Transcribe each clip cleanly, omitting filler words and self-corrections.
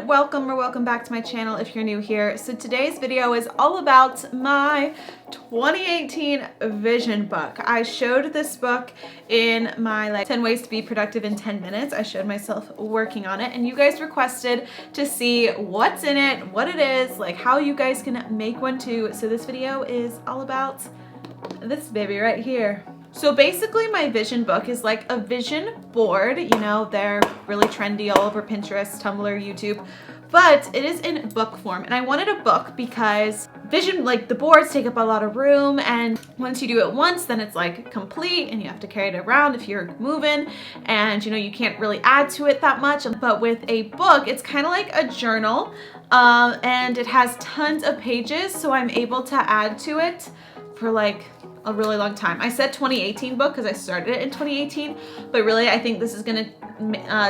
welcome or welcome back to my channel if you're new here. So today's video is all about my 2018 vision book. I showed this book in my 10 ways to be productive in 10 minutes. I showed myself working on it and you guys requested to see what's in it, what it is, like how you guys can make one too. So this video is all about this baby right here. So basically my vision book is like a vision board. You know, they're really trendy all over Pinterest, Tumblr, YouTube, but it is in book form. And I wanted a book because vision, like the boards take up a lot of room, and once you do it once, then it's like complete and you have to carry it around if you're moving, and you know, you can't really add to it that much. But with a book, it's kind of like a journal, and it has tons of pages, so I'm able to add to it for like a really long time. I said 2018 book because I started it in 2018, but really I think this is gonna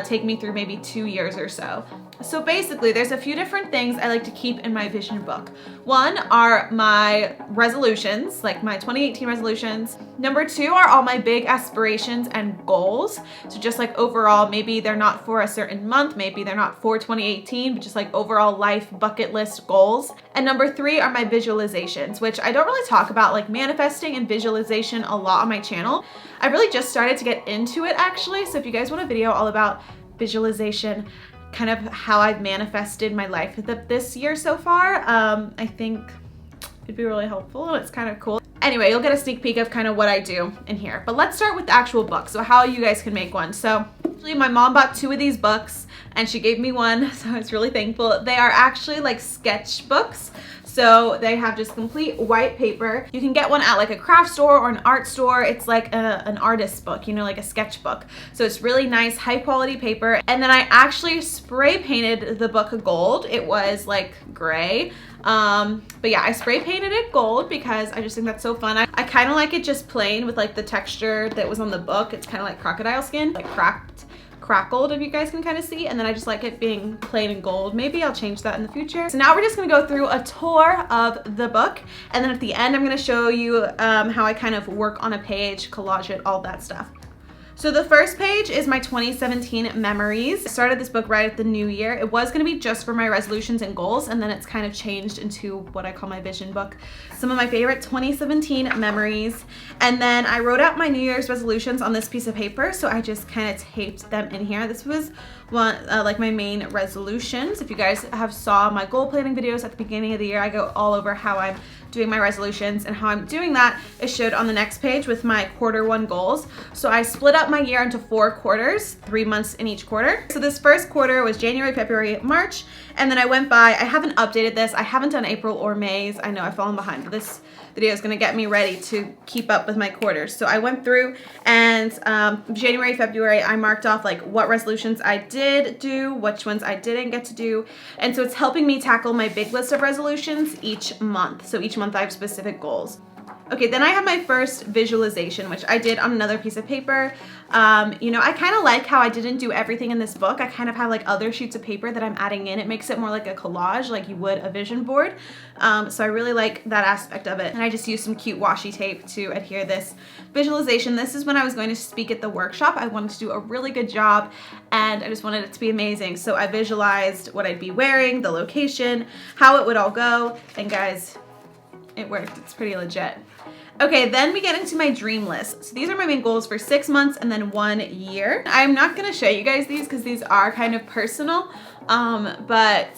take me through maybe 2 years or so. So basically there's a few different things I like to keep in my vision book. One are my resolutions, like my 2018 resolutions. Number two are all my big aspirations and goals. So just like overall, maybe they're not for a certain month, maybe they're not for 2018, but just like overall life bucket list goals. And number three are my visualizations, which I don't really talk about like manifesting and visualization a lot on my channel. I really just started to get into it actually. So if you guys want a video all about visualization, kind of how I've manifested my life this year so far, I think it'd be really helpful and it's kind of cool. Anyway, you'll get a sneak peek of kind of what I do in here. But let's start with the actual book, so how you guys can make one. So actually my mom bought 2 of these books and she gave me one, so I was really thankful. They are actually like sketchbooks. So they have just complete white paper. You can get one at like a craft store or an art store. It's like an artist's book, you know, like a sketchbook. So it's really nice, high quality paper. And then I actually spray painted the book gold. It was like gray. But yeah, I spray painted it gold because I just think that's so fun. I kind of like it just plain with like the texture that was on the book. It's kind of like crocodile skin, like crackled, if you guys can kind of see, and then I just like it being plain and gold. Maybe I'll change that in the future. So now we're just gonna go through a tour of the book, and then at the end I'm gonna show you how I kind of work on a page, collage it, all that stuff. So the first page is my 2017 memories. I started this book right at the new year. It was gonna be just for my resolutions and goals, and then it's kind of changed into what I call my vision book. Some of my favorite 2017 memories. And then I wrote out my New Year's resolutions on this piece of paper, so I just kind of taped them in here. This was one, like my main resolutions. If you guys have saw my goal planning videos at the beginning of the year, I go all over how I'm doing my resolutions, and how I'm doing that is showed on the next page with my Q1 goals. So I split up my year into 4 quarters, 3 months in each quarter. So this first quarter was January, February, March, and then I went by, I haven't updated this, I haven't done April or May's. I know I've fallen behind, but this video is gonna get me ready to keep up with my quarters. So I went through and January, February, I marked off like what resolutions I did do, which ones I didn't get to do. And so it's helping me tackle my big list of resolutions each month. So each month I have specific goals. Okay, then I have my first visualization, which I did on another piece of paper. You know, I kind of like how I didn't do everything in this book. I kind of have like other sheets of paper that I'm adding in. It makes it more like a collage, like you would a vision board. So I really like that aspect of it. And I just used some cute washi tape to adhere this visualization. This is when I was going to speak at the workshop. I wanted to do a really good job and I just wanted it to be amazing. So I visualized what I'd be wearing, the location, how it would all go. And guys, it worked. It's pretty legit. Okay, then we get into my dream list. So these are my main goals for 6 months and then 1 year. I'm not gonna show you guys these because these are kind of personal, but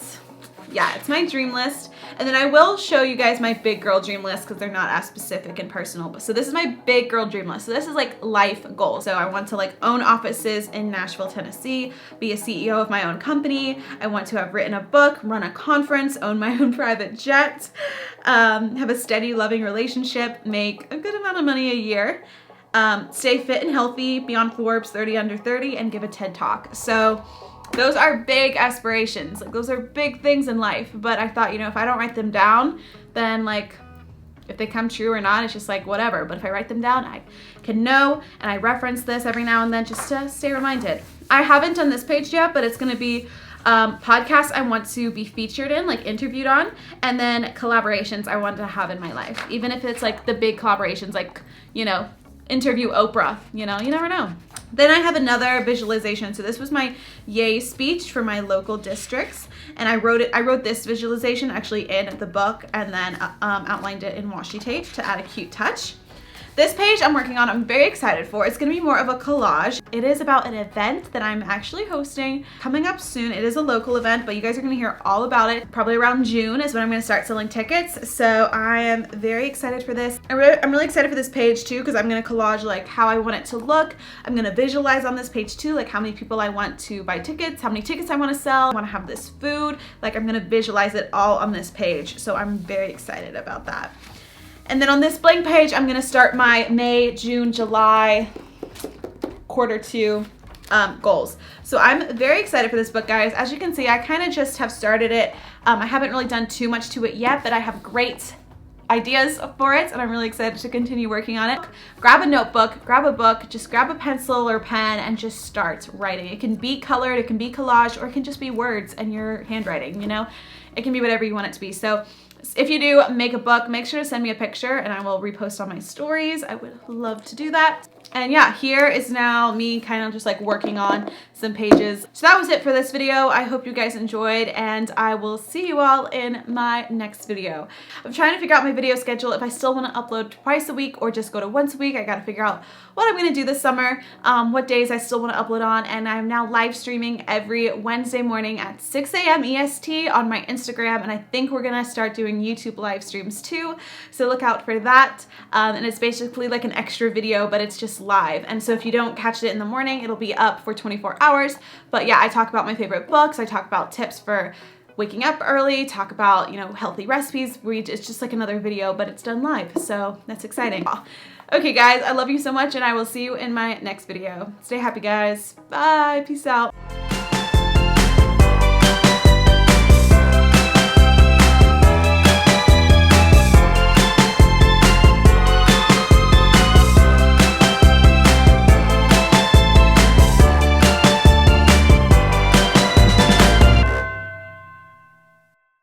yeah, it's my dream list. And then I will show you guys my big girl dream list because they're not as specific and personal. But so this is my big girl dream list. So this is like life goals. So I want to like own offices in Nashville, Tennessee, be a CEO of my own company. I want to have written a book, run a conference, own my own private jet, have a steady, loving relationship, make a good amount of money a year, stay fit and healthy, be on Forbes 30 Under 30, and give a TED Talk. So those are big aspirations. Like those are big things in life. But I thought, you know, if I don't write them down, then like if they come true or not, it's just like whatever. But if I write them down, I can know, and I reference this every now and then just to stay reminded. I haven't done this page yet, but it's gonna be podcasts I want to be featured in, like interviewed on, and then collaborations I want to have in my life. Even if it's like the big collaborations, like, you know, interview Oprah, you know, you never know. Then I have another visualization. So this was my yay speech for my local districts, and I wrote this visualization actually in the book, and then outlined it in washi tape to add a cute touch. This page I'm working on, I'm very excited for. It's gonna be more of a collage. It is about an event that I'm actually hosting coming up soon. It is a local event, but you guys are gonna hear all about it. Probably around June is when I'm gonna start selling tickets. So I am very excited for this. I'm really excited for this page too, because I'm gonna collage like how I want it to look. I'm gonna visualize on this page too, like how many people I want to buy tickets, how many tickets I wanna sell, I wanna have this food. Like I'm gonna visualize it all on this page. So I'm very excited about that. And then on this blank page, I'm gonna start my May, June, July, Q2 goals. So I'm very excited for this book, guys. As you can see, I kind of just have started it. I haven't really done too much to it yet, but I have great ideas for it, and I'm really excited to continue working on it. Grab a notebook, grab a book, just grab a pencil or pen and just start writing. It can be colored, it can be collage, or it can just be words and your handwriting, you know? It can be whatever you want it to be. So if you do make a book, make sure to send me a picture and I will repost on my stories. I would love to do that. And yeah, here is now me kind of just like working on some pages. So that was it for this video. I hope you guys enjoyed, and I will see you all in my next video. I'm trying to figure out my video schedule, if I still want to upload twice a week or just go to once a week. I got to figure out what I'm going to do this summer, what days I still want to upload on, and I'm now live streaming every Wednesday morning at 6 a.m. EST on my Instagram, and I think we're going to start doing YouTube live streams too, so look out for that. And it's basically like an extra video, but it's just live, and so if you don't catch it in the morning, it'll be up for 24 hours. But yeah, I talk about my favorite books, I talk about tips for waking up early, talk about, you know, healthy recipes. It's just like another video, but it's done live, so that's exciting. Okay guys, I love you so much, and I will see you in my next video. Stay happy, guys. Bye, peace out.